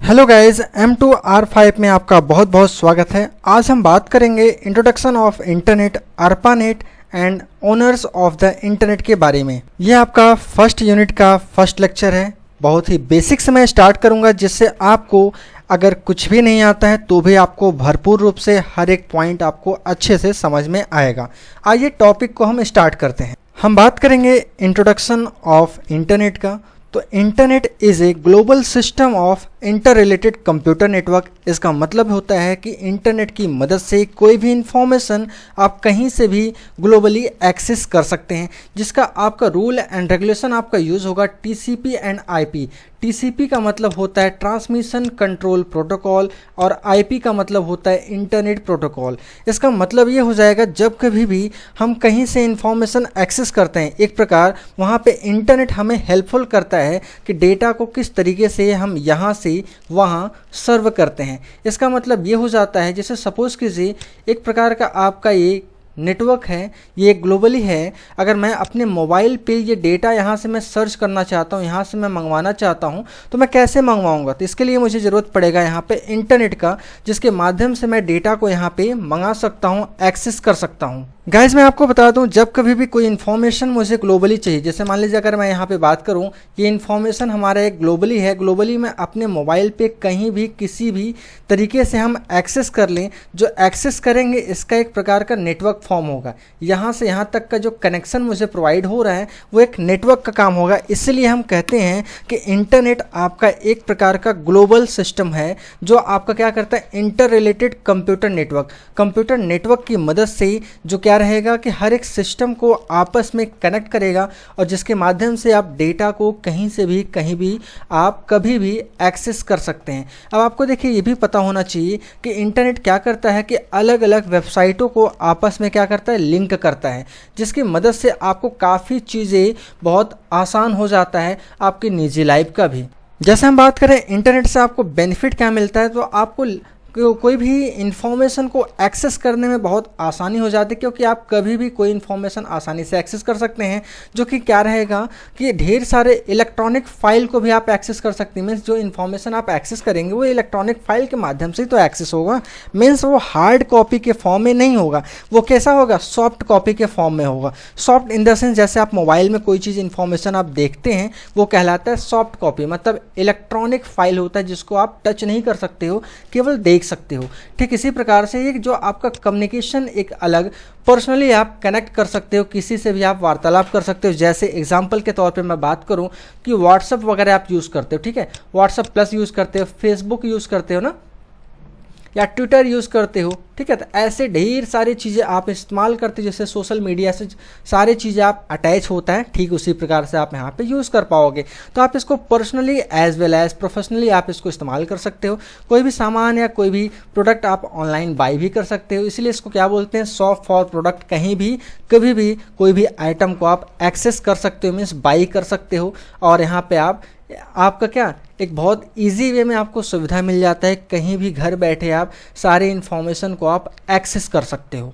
Hello guys, M2R5 में आपका बहुत बहुत स्वागत है। आज हम बात करेंगे introduction of internet, ARPANET and owners of the internet के बारे में। यह आपका फर्स्ट यूनिट का फर्स्ट लेक्चर है। बहुत ही बेसिक से मैं स्टार्ट करूंगा, जिससे आपको अगर कुछ भी नहीं आता है तो भी आपको भरपूर रूप से हर एक पॉइंट आपको अच्छे से समझ में आएगा। आइए टॉपिक को हम स्टार्ट करते हैं। हम बात करेंगे इंट्रोडक्शन ऑफ इंटरनेट का। तो internet is a global system of inter related computer network. इसका मतलब होता है कि इंटरनेट की मदद से कोई भी इंफॉर्मेशन आप कहीं से भी ग्लोबली एक्सेस कर सकते हैं, जिसका आपका रूल एंड रेगुलेशन आपका यूज़ होगा TCP एंड IP। TCP का मतलब होता है ट्रांसमिशन कंट्रोल प्रोटोकॉल और IP का मतलब होता है इंटरनेट प्रोटोकॉल। इसका मतलब ये हो जाएगा, जब कभी भी हम कहीं से इंफॉर्मेशन एक्सेस करते हैं, एक प्रकार वहाँ पे इंटरनेट हमें हेल्पफुल करता है कि डेटा को किस तरीके से हम यहाँ से वहाँ सर्व करते हैं। इसका मतलब ये हो जाता है, जैसे सपोज़ कीजिए एक प्रकार का आपका ये नेटवर्क है, ये ग्लोबली है। अगर मैं अपने मोबाइल पे ये डेटा यहाँ से मैं सर्च करना चाहता हूँ, यहाँ से मैं मंगवाना चाहता हूँ, तो मैं कैसे मंगवाऊँगा? तो इसके लिए मुझे ज़रूरत पड़ेगा यहाँ पे इंटरनेट का, जिसके माध्यम से मैं डेटा को यहाँ पे मंगा सकता हूँ, एक्सेस कर सकता हूँ। गाइज मैं आपको बता दूं, जब कभी भी कोई इन्फॉर्मेशन मुझे ग्लोबली चाहिए, जैसे मान लीजिए अगर मैं यहाँ पे बात करूँ, ये इन्फॉर्मेशन हमारा एक ग्लोबली है। ग्लोबली में अपने मोबाइल पे कहीं भी किसी भी तरीके से हम एक्सेस कर लें, जो एक्सेस करेंगे इसका एक प्रकार का नेटवर्क फॉर्म होगा। यहाँ से यहाँ तक का जो कनेक्शन मुझे प्रोवाइड हो रहा है वो एक नेटवर्क का काम होगा। इसलिए हम कहते हैं कि इंटरनेट आपका एक प्रकार का ग्लोबल सिस्टम है, जो आपका क्या करता है, inter related computer network. Computer network की मदद से जो क्या रहेगा कि हर एक सिस्टम को आपस में कनेक्ट करेगा, और जिसके माध्यम से आप डेटा को कहीं से भी कहीं भी आप कभी भी एक्सेस कर सकते हैं। अब आपको देखिए ये भी पता होना चाहिए कि इंटरनेट क्या करता है कि अलग अलग वेबसाइटों को आपस में क्या करता है, लिंक करता है, जिसकी मदद से आपको काफ़ी चीज़ें बहुत आसान हो जाता है, आपकी निजी लाइफ का भी। जैसे हम बात करें इंटरनेट से आपको बेनिफिट क्या मिलता है, तो आपको कोई भी इंफॉर्मेशन को एक्सेस करने में बहुत आसानी हो जाती है, क्योंकि आप कभी भी कोई इंफॉर्मेशन आसानी से एक्सेस कर सकते हैं। जो कि क्या रहेगा कि ढेर सारे इलेक्ट्रॉनिक फाइल को भी आप एक्सेस कर सकते हैं। मीन्स जो इन्फॉर्मेशन आप एक्सेस करेंगे वो इलेक्ट्रॉनिक फाइल के माध्यम से तो एक्सेस होगा। मीन्स वो हार्ड कॉपी के फॉर्म में नहीं होगा, वो कैसा होगा, सॉफ्ट कॉपी के फॉर्म में होगा। सॉफ्ट इन द सेंस, जैसे आप मोबाइल में कोई चीज़ इन्फॉर्मेशन आप देखते हैं वो कहलाता है सॉफ्ट कॉपी, मतलब इलेक्ट्रॉनिक फाइल होता है जिसको आप टच नहीं कर सकते हो, केवल देख सकते हो। ठीक इसी प्रकार से एक जो आपका कम्युनिकेशन एक अलग पर्सनली आप कनेक्ट कर सकते हो, किसी से भी आप वार्तालाप कर सकते हो। जैसे एग्जांपल के तौर पे मैं बात करूं कि व्हाट्सअप वगैरह आप यूज़ करते हो, ठीक है, व्हाट्सअप प्लस यूज़ करते हो, फेसबुक यूज़ करते हो ना, या ट्विटर यूज़ करते हो, ठीक है। तो ऐसे ढेर सारी चीज़ें आप इस्तेमाल करते हो, जैसे सोशल मीडिया से सारी चीज़ें आप अटैच होता है, ठीक उसी प्रकार से आप यहाँ पे यूज़ कर पाओगे। तो आप इसको personally as well as professionally आप इसको इस्तेमाल कर सकते हो। कोई भी सामान या कोई भी प्रोडक्ट आप ऑनलाइन बाई भी कर सकते हो, इसलिए इसको क्या बोलते हैं, शॉप फॉर प्रोडक्ट। कहीं भी कभी भी कोई भी आइटम को आप एक्सेस कर सकते हो, मीन्स बाई कर सकते हो, और यहाँ पे आपका क्या एक बहुत इजी वे में आपको सुविधा मिल जाता है। कहीं भी घर बैठे आप सारे इन्फॉर्मेशन को आप एक्सेस कर सकते हो।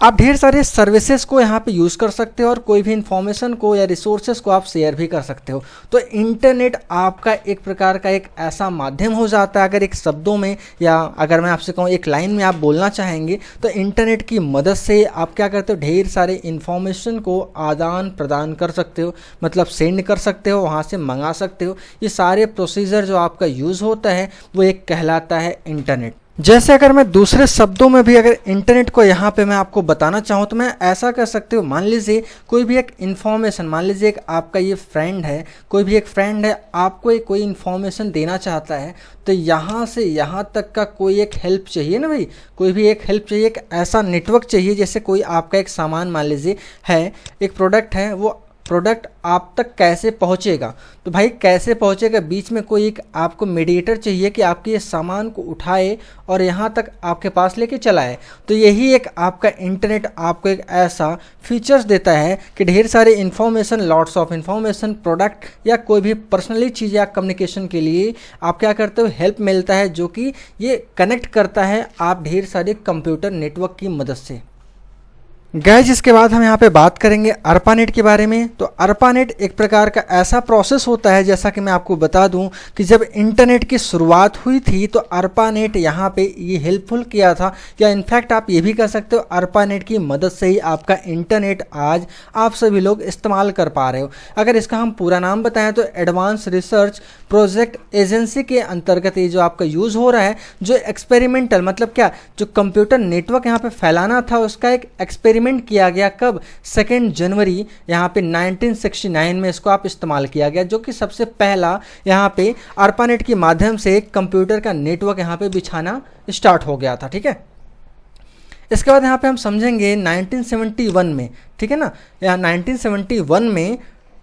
आप ढेर सारे सर्विसेज को यहाँ पे यूज़ कर सकते हो, और कोई भी इन्फॉर्मेशन को या रिसोर्सेज को आप शेयर भी कर सकते हो। तो इंटरनेट आपका एक प्रकार का एक ऐसा माध्यम हो जाता है, अगर एक शब्दों में या अगर मैं आपसे कहूँ एक लाइन में आप बोलना चाहेंगे, तो इंटरनेट की मदद से आप क्या करते हो, ढेर सारे इन्फॉर्मेशन को आदान प्रदान कर सकते हो, मतलब सेंड कर सकते हो, वहाँ से मंगा सकते हो। ये सारे प्रोसीजर जो आपका यूज़ होता है वो एक कहलाता है इंटरनेट। जैसे अगर मैं दूसरे शब्दों में भी अगर इंटरनेट को यहाँ पे मैं आपको बताना चाहूँ, तो मैं ऐसा कर सकते हो, मान लीजिए कोई भी एक इन्फॉर्मेशन, मान लीजिए एक आपका ये फ्रेंड है, कोई भी एक फ्रेंड है, आपको एक कोई इन्फॉर्मेशन देना चाहता है, तो यहाँ से यहाँ तक का कोई एक हेल्प चाहिए ना भाई, कोई भी एक हेल्प चाहिए, एक ऐसा नेटवर्क चाहिए। जैसे कोई आपका एक सामान मान लीजिए है, एक प्रोडक्ट है, वो प्रोडक्ट आप तक कैसे पहुंचेगा, तो भाई कैसे पहुंचेगा, बीच में कोई एक आपको मीडिएटर चाहिए कि आपके ये सामान को उठाए और यहाँ तक आपके पास लेके चलाए। तो यही एक आपका इंटरनेट आपको एक ऐसा फीचर्स देता है कि ढेर सारे information, lots of information, product या कोई भी पर्सनली चीज़ या कम्युनिकेशन के लिए आप क्या करते हो, हेल्प मिलता है, जो कि ये कनेक्ट करता है आप ढेर सारे कंप्यूटर नेटवर्क की मदद से। गाइज इसके बाद हम यहाँ पे बात करेंगे ARPANET के बारे में। तो ARPANET एक प्रकार का ऐसा प्रोसेस होता है, जैसा कि मैं आपको बता दूं कि जब इंटरनेट की शुरुआत हुई थी तो ARPANET यहाँ पे ये हेल्पफुल किया था, या इनफैक्ट आप ये भी कह सकते हो ARPANET की मदद से ही आपका इंटरनेट आज आप सभी लोग इस्तेमाल कर पा रहे हो। अगर इसका हम पूरा नाम बताएं तो एडवांस रिसर्च प्रोजेक्ट एजेंसी के अंतर्गत ये जो आपका यूज़ हो रहा है, जो एक्सपेरिमेंटल मतलब क्या, जो कंप्यूटर नेटवर्क यहाँ पे फैलाना था उसका एक एक्सपेरिमेंट किया गया। कब? 2 जनवरी यहाँ पे 1969 में इसको आप इस्तेमाल किया गया, जो कि सबसे पहला यहाँ पे ARPANET के माध्यम से कंप्यूटर का नेटवर्क यहाँ पे बिछाना स्टार्ट हो गया था। ठीक है, इसके बाद यहाँ पे हम समझेंगे 1971 में, ठीक है ना, यहाँ 1971 में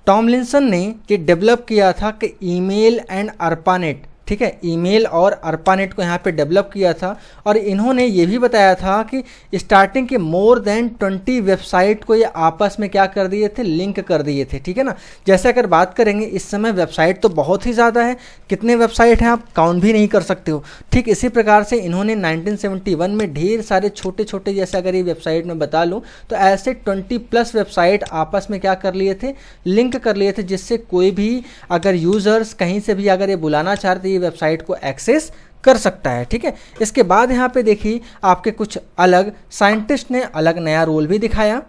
टॉमलिंसन ने ये डेवलप किया था कि ईमेल एंड ARPANET, ठीक है, ईमेल और ARPANET को यहाँ पे डेवलप किया था। और इन्होंने ये भी बताया था कि स्टार्टिंग के मोर देन 20 वेबसाइट को ये आपस में क्या कर दिए थे, लिंक कर दिए थे। ठीक है ना, जैसे अगर बात करेंगे इस समय वेबसाइट तो बहुत ही ज़्यादा है, कितने वेबसाइट हैं आप काउंट भी नहीं कर सकते हो। ठीक इसी प्रकार से इन्होंने 1971 में ढेर सारे छोटे छोटे, जैसे अगर ये वेबसाइट में बता लूँ तो ऐसे 20+ वेबसाइट आपस में क्या कर लिए थे, लिंक कर लिए थे, जिससे कोई भी अगर यूज़र्स कहीं से भी अगर ये बुलाना चाहते ये वेबसाइट को एक्सेस कर सकता है। ठीक है, इसके बाद यहाँ पे देखिए आपके कुछ अलग साइंटिस्ट ने अलग नया रोल भी दिखाया।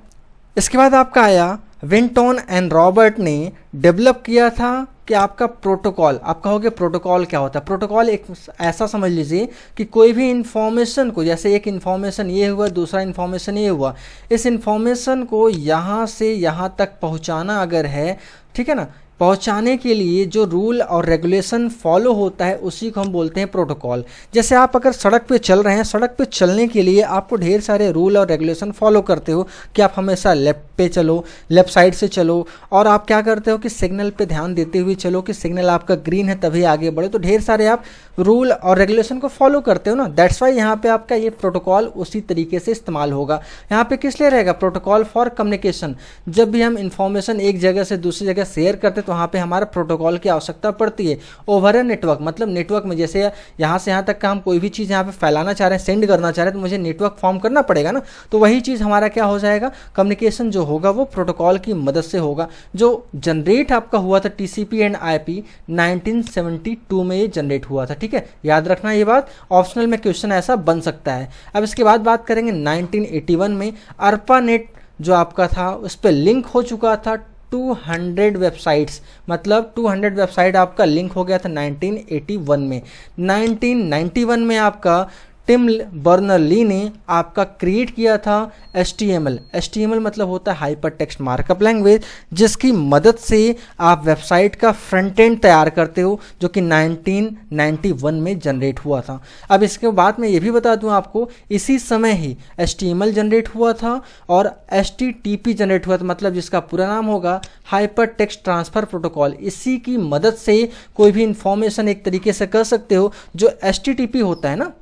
इसके बाद आपका आया विंटन एंड रॉबर्ट ने डेवलप किया था कि आपका प्रोटोकॉल। आप कहोगे प्रोटोकॉल क्या होता है? प्रोटोकॉल एक ऐसा समझ लीजिए कि कोई भी इंफॉर्मेशन को, जैसे एक इंफॉर्मेशन ये हुआ, दूसरा इंफॉर्मेशन ये हुआ, इस इंफॉर्मेशन को यहाँ से यहाँ तक पहुँचाना अगर है, ठीक है ना, पहुंचाने के लिए जो रूल और रेगुलेशन फॉलो होता है उसी को हम बोलते हैं प्रोटोकॉल। जैसे आप अगर सड़क पे चल रहे हैं, सड़क पे चलने के लिए आपको ढेर सारे रूल और रेगुलेशन फॉलो करते हो कि आप हमेशा लेफ्ट पे चलो, लेफ्ट साइड से चलो, और आप क्या करते हो कि सिग्नल पे ध्यान देते हुए चलो कि सिग्नल आपका ग्रीन है तभी आगे बढ़े। तो ढेर सारे आप रूल और रेगुलेशन को फॉलो करते हो ना, दैट्स वाई यहाँ पे आपका ये प्रोटोकॉल उसी तरीके से इस्तेमाल होगा। यहाँ पे किस लिए रहेगा? Protocol for communication. जब भी हम इंफॉर्मेशन एक जगह से दूसरी जगह शेयर करते तो वहाँ पे हमारा प्रोटोकॉल की आवश्यकता पड़ती है। ओवर ए नेटवर्क मतलब नेटवर्क में, जैसे यहाँ से यहाँ तक का हम कोई भी चीज़ यहाँ पे फैलाना चाह रहे हैं, सेंड करना चाह रहे हैं, तो मुझे नेटवर्क फॉर्म करना पड़ेगा ना। तो वही चीज़ हमारा क्या हो जाएगा, कम्युनिकेशन जो होगा वो प्रोटोकॉल की मदद से होगा। जो जनरेट आपका हुआ था TCP एंड IP 1972 में ये जनरेट हुआ था। ठीक है, याद रखना ये बात, ऑप्शनल में क्वेश्चन ऐसा बन सकता है। अब इसके बाद बात करेंगे 1981 में ARPANET जो आपका था उस पर लिंक हो चुका था 200 वेबसाइट्स, मतलब 200 वेबसाइट आपका लिंक हो गया था 1981 में। 1991 में आपका टिम बर्नर-ली ने आपका क्रिएट किया था HTML मतलब होता है हाइपर टेक्स्ट मार्कअप लैंग्वेज, जिसकी मदद से आप वेबसाइट का फ्रंट एंड तैयार करते हो, जो कि 1991 में जनरेट हुआ था। अब इसके बाद मैं ये भी बता दूं आपको, इसी समय ही HTML जनरेट हुआ था और HTTP जनरेट हुआ था, मतलब जिसका पूरा नाम होगा हाइपर टेक्स्ट ट्रांसफ़र प्रोटोकॉल। इसी की मदद से कोई भी इंफॉर्मेशन एक तरीके से कर सकते हो। जो HTTP होता है ना,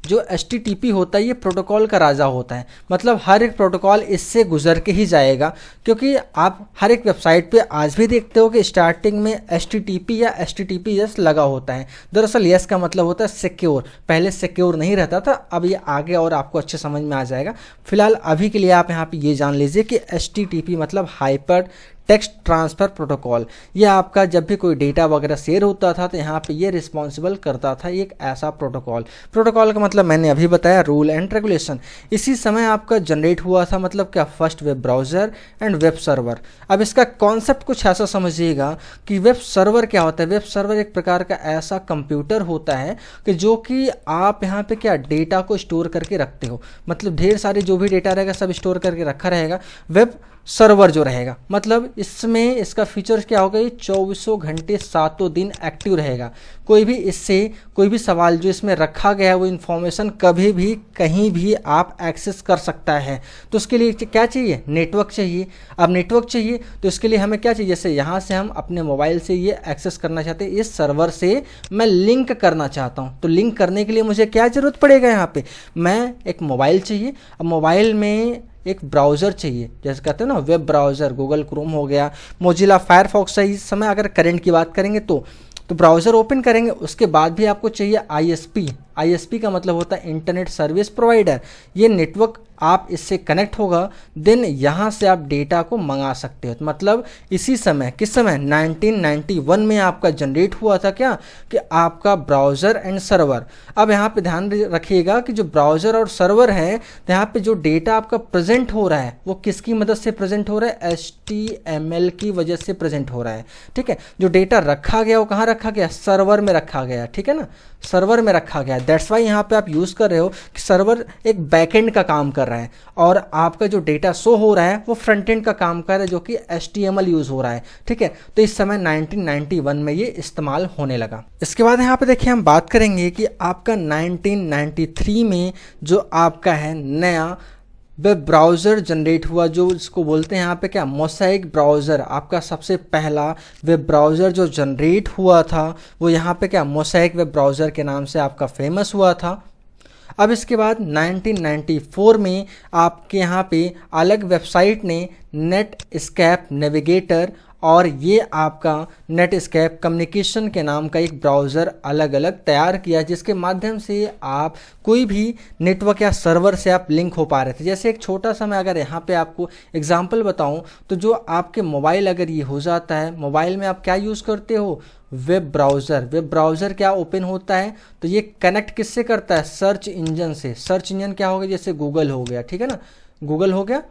जो HTTP होता है ये प्रोटोकॉल का राजा होता है, मतलब हर एक प्रोटोकॉल इससे गुजर के ही जाएगा। क्योंकि आप हर एक वेबसाइट पे आज भी देखते हो कि स्टार्टिंग में HTTP या HTTPS लगा होता है। दरअसल यस का मतलब होता है सिक्योर, पहले सिक्योर नहीं रहता था, अब ये आगे और आपको अच्छे समझ में आ जाएगा। फिलहाल अभी के लिए आप यहाँ पे ये जान लीजिए कि HTTP मतलब हाइपर टेक्स्ट ट्रांसफ़र प्रोटोकॉल। ये आपका जब भी कोई डेटा वगैरह शेयर होता था तो यहाँ पे ये रिस्पॉन्सिबल करता था एक ऐसा प्रोटोकॉल। प्रोटोकॉल का मतलब मैंने अभी बताया रूल एंड रेगुलेशन। इसी समय आपका जनरेट हुआ था, मतलब क्या, first web browser and web server. अब इसका कॉन्सेप्ट कुछ ऐसा समझिएगा कि वेब सर्वर क्या होता है। वेब सर्वर एक प्रकार का ऐसा कंप्यूटर होता है कि जो कि आप यहाँ पे क्या डेटा को स्टोर करके रखते हो, मतलब ढेर सारे जो भी डेटा रहेगा सब स्टोर करके रखा रहेगा। वेब सर्वर जो रहेगा, मतलब इसमें इसका फीचर्स क्या होगा, ये 24 घंटे 7 दिन एक्टिव रहेगा। कोई भी इससे कोई भी सवाल जो इसमें रखा गया है वो इन्फॉर्मेशन कभी भी कहीं भी आप एक्सेस कर सकता है। तो उसके लिए क्या चाहिए, नेटवर्क चाहिए। अब नेटवर्क चाहिए तो इसके लिए हमें क्या चाहिए, जैसे यहाँ से हम अपने मोबाइल से ये एक्सेस करना चाहते हैं, इस सर्वर से मैं लिंक करना चाहता हूँ। तो लिंक करने के लिए मुझे क्या ज़रूरत पड़ेगा, यहाँ पे मैं एक मोबाइल चाहिए। अब मोबाइल में एक ब्राउज़र चाहिए, जैसे कहते हैं ना वेब ब्राउज़र, गूगल क्रोम हो गया, मोजिला फायरफॉक्स है। इस समय अगर करंट की बात करेंगे तो ब्राउज़र ओपन करेंगे। उसके बाद भी आपको चाहिए ISP का मतलब होता है इंटरनेट सर्विस प्रोवाइडर। ये नेटवर्क आप इससे कनेक्ट होगा, देन यहाँ से आप डेटा को मंगा सकते हो। तो मतलब इसी समय, किस समय, 1991 में आपका जनरेट हुआ था क्या, कि आपका ब्राउज़र एंड सर्वर। अब यहाँ पे ध्यान रखिएगा कि जो ब्राउज़र और सर्वर है, तो यहाँ पे जो डेटा आपका प्रेजेंट हो रहा है वो किसकी मदद से प्रेजेंट हो रहा है, HTML की वजह से प्रेजेंट हो रहा है। ठीक है, जो डेटा रखा गया वो कहाँ रखा गया, सर्वर में रखा गया। ठीक है ना, सर्वर में रखा गया। दैट्स वाई यहाँ पे आप यूज़ कर रहे हो कि सर्वर एक बैकएंड का काम कर रहा है और आपका जो डेटा शो हो रहा है वो फ्रंट एंड का काम कर रहा है, जो कि HTML यूज़ हो रहा है। ठीक है, तो इस समय 1991 में ये इस्तेमाल होने लगा। इसके बाद यहाँ पे देखिए हम बात करेंगे कि आपका 1993 में जो आपका है नया वेब ब्राउज़र जनरेट हुआ, जो इसको बोलते हैं यहाँ पे क्या, मोज़ेक ब्राउज़र। आपका सबसे पहला वेब ब्राउज़र जो जनरेट हुआ था वो यहाँ पे क्या, मोज़ेक वेब ब्राउज़र के नाम से आपका फेमस हुआ था। अब इसके बाद 1994 में आपके यहाँ पे अलग वेबसाइट ने नेटस्केप नेविगेटर और ये आपका नेटस्केप कम्युनिकेशन के नाम का एक ब्राउज़र अलग अलग तैयार किया, जिसके माध्यम से आप कोई भी नेटवर्क या सर्वर से आप लिंक हो पा रहे थे। जैसे एक छोटा सा मैं अगर यहाँ पे आपको एग्जांपल बताऊँ, तो जो आपके मोबाइल अगर ये हो जाता है, मोबाइल में आप क्या यूज़ करते हो, वेब ब्राउज़र। वेब ब्राउज़र क्या ओपन होता है, तो ये कनेक्ट किससे करता है, सर्च इंजन से। सर्च इंजन क्या हो गया, जैसे गूगल हो गया, ठीक है ना, गूगल हो गया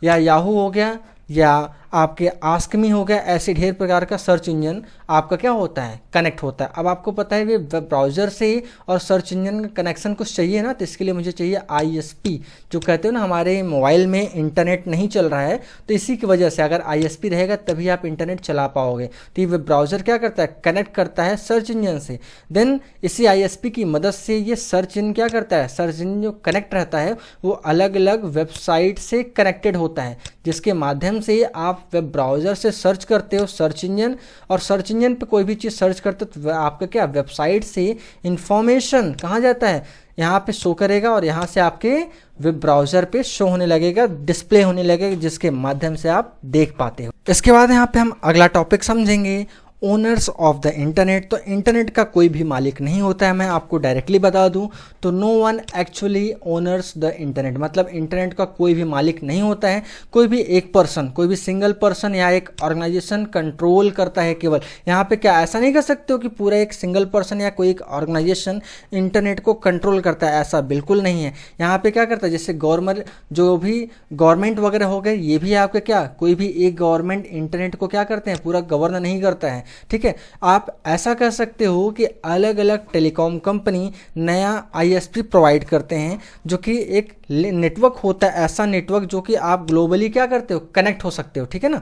या याहू हो गया या आपके आस्क मी हो गया, ऐसे ढेर प्रकार का सर्च इंजन आपका क्या होता है, कनेक्ट होता है। अब आपको पता है वेब ब्राउज़र से और सर्च इंजन का कनेक्शन कुछ चाहिए ना, तो इसके लिए मुझे चाहिए ISP। जो कहते हो ना हमारे मोबाइल में इंटरनेट नहीं चल रहा है, तो इसी की वजह से अगर ISP रहेगा तभी आप इंटरनेट चला पाओगे। तो ये वेब ब्राउज़र क्या करता है, कनेक्ट करता है सर्च इंजन से। देन इसी ISP की मदद से ये सर्च इंजन क्या करता है, सर्च इंजन जो कनेक्ट रहता है वो अलग अलग वेबसाइट से कनेक्टेड होता है, जिसके माध्यम से आप वेब ब्राउज़र से सर्च करते हो सर्च इंजन, और सर्च इंजन पे कोई भी चीज़ सर्च करते हो तो आपका क्या, वेबसाइट से इंफॉर्मेशन कहाँ जाता है, यहाँ पे शो करेगा और यहाँ से आपके वेब ब्राउज़र पे शो होने लगेगा, डिस्प्ले होने लगेगा, जिसके माध्यम से आप देख पाते हो। इसके बाद यहाँ पे हम अगला टॉपिक समझेंगे, ओनर्स ऑफ द इंटरनेट। तो इंटरनेट का कोई भी मालिक नहीं होता है, मैं आपको डायरेक्टली बता दूं तो no one actually owners the internet. मतलब इंटरनेट का कोई भी मालिक नहीं होता है, कोई भी एक पर्सन, कोई भी सिंगल पर्सन या एक ऑर्गेनाइजेशन कंट्रोल करता है केवल। यहाँ पे क्या ऐसा नहीं कर सकते हो कि पूरा एक सिंगल पर्सन या कोई एक ऑर्गेनाइजेशन इंटरनेट को कंट्रोल करता है, ऐसा बिल्कुल नहीं है। यहाँ पे क्या करता है, जैसे गवर्नमेंट, जो भी गवर्नमेंट वगैरह हो गए, ये भी आपका क्या, कोई भी एक गवर्नमेंट इंटरनेट को क्या करते हैं, पूरा गवर्न नहीं करता है। ठीक है, आप ऐसा कर सकते हो कि अलग अलग टेलीकॉम कंपनी नया ISP प्रोवाइड करते हैं, जो कि एक नेटवर्क होता है, ऐसा नेटवर्क जो कि आप ग्लोबली क्या करते हो, कनेक्ट हो सकते हो। ठीक है ना,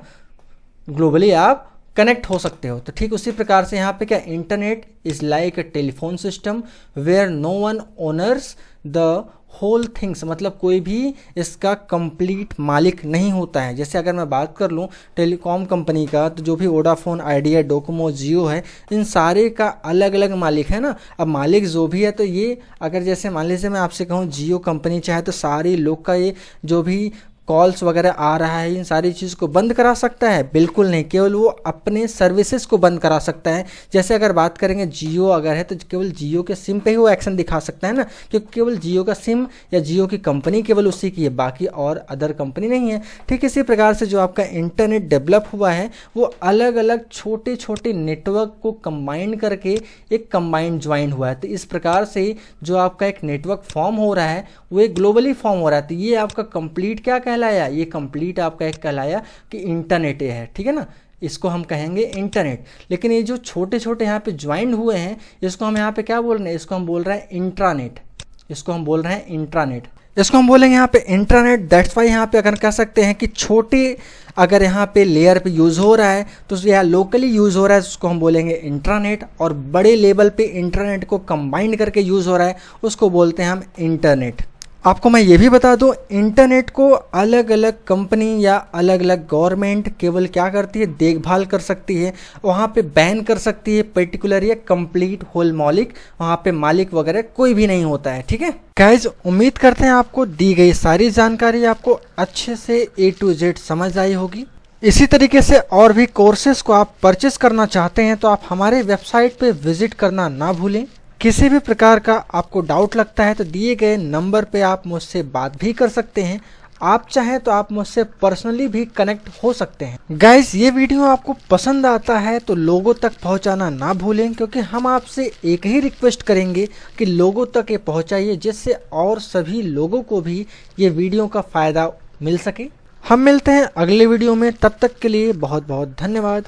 ग्लोबली आप कनेक्ट हो सकते हो। तो ठीक उसी प्रकार से यहाँ पे क्या, internet is like a telephone system where no one owners the whole things. मतलब कोई भी इसका कंप्लीट मालिक नहीं होता है। जैसे अगर मैं बात कर लूँ टेलीकॉम कंपनी का, तो जो भी वोडाफोन, आइडिया, डोकोमो, जियो है, इन सारे का अलग अलग मालिक है ना। अब मालिक जो भी है, तो ये अगर जैसे मान लीजिए मैं आपसे कहूँ जियो कंपनी चाहे तो सारे लोग का ये जो भी कॉल्स वगैरह आ रहा है, इन सारी चीज़ को बंद करा सकता है, बिल्कुल नहीं। केवल वो अपने सर्विसेज को बंद करा सकता है। जैसे अगर बात करेंगे जियो अगर है, तो केवल जियो के सिम पे ही वो एक्शन दिखा सकता है ना, क्योंकि केवल जियो का सिम या जियो की कंपनी केवल उसी की है, बाकी और अदर कंपनी नहीं है। ठीक इसी प्रकार से जो आपका इंटरनेट डेवलप हुआ है, वो अलग अलग छोटे छोटे नेटवर्क को कंबाइन करके एक कंबाइंड ज्वाइन हुआ है। तो इस प्रकार से जो आपका एक नेटवर्क फॉर्म हो रहा है, वो एक ग्लोबली फॉर्म हो रहा है। तो ये आपका कंप्लीट क्या कहलाया, ये कंप्लीट आपका एक कहलाया कि इंटरनेट है। ठीक है ना, इसको हम कहेंगे इंटरनेट। लेकिन ये जो छोटे छोटे यहाँ पे ज्वाइंट हुए हैं, इसको हम यहाँ पे क्या बोल रहे हैं, इसको हम बोल रहे हैं इंट्रानेट। इसको हम बोल रहे हैं इंट्रानेट, इसको हम बोलेंगे यहाँ पे इंटरनेट। दैट्स वाई यहाँ पे अगर कह सकते हैं कि छोटे अगर यहाँ पे लेयर पे यूज़ हो रहा है, तो यहाँ लोकली यूज़ हो रहा है, उसको हम बोलेंगे इंट्रानेट। और बड़े लेवल पे इंटरनेट को कंबाइन करके यूज़ हो रहा है, उसको बोलते हैं हम इंटरनेट। आपको मैं ये भी बता दूं, इंटरनेट को अलग अलग कंपनी या अलग अलग गवर्नमेंट केवल क्या करती है, देखभाल कर सकती है, वहाँ पे बैन कर सकती है पर्टिकुलर या कंप्लीट होल मालिक, वहाँ पे मालिक वगैरह कोई भी नहीं होता है। ठीक है गाइज, उम्मीद करते हैं आपको दी गई सारी जानकारी आपको अच्छे से A to Z समझ आई होगी। इसी तरीके से और भी कोर्सेज को आप परचेस करना चाहते हैं तो आप हमारे वेबसाइट पे विजिट करना ना भूलें। किसी भी प्रकार का आपको डाउट लगता है तो दिए गए नंबर पे आप मुझसे बात भी कर सकते हैं। आप चाहें तो आप मुझसे पर्सनली भी कनेक्ट हो सकते हैं। गाइस, ये वीडियो आपको पसंद आता है तो लोगों तक पहुंचाना ना भूलें, क्योंकि हम आपसे एक ही रिक्वेस्ट करेंगे कि लोगों तक ये पहुंचाइए, जिससे और सभी लोगों को भी ये वीडियो का फ़ायदा मिल सके। हम मिलते हैं अगले वीडियो में, तब तक के लिए बहुत बहुत धन्यवाद।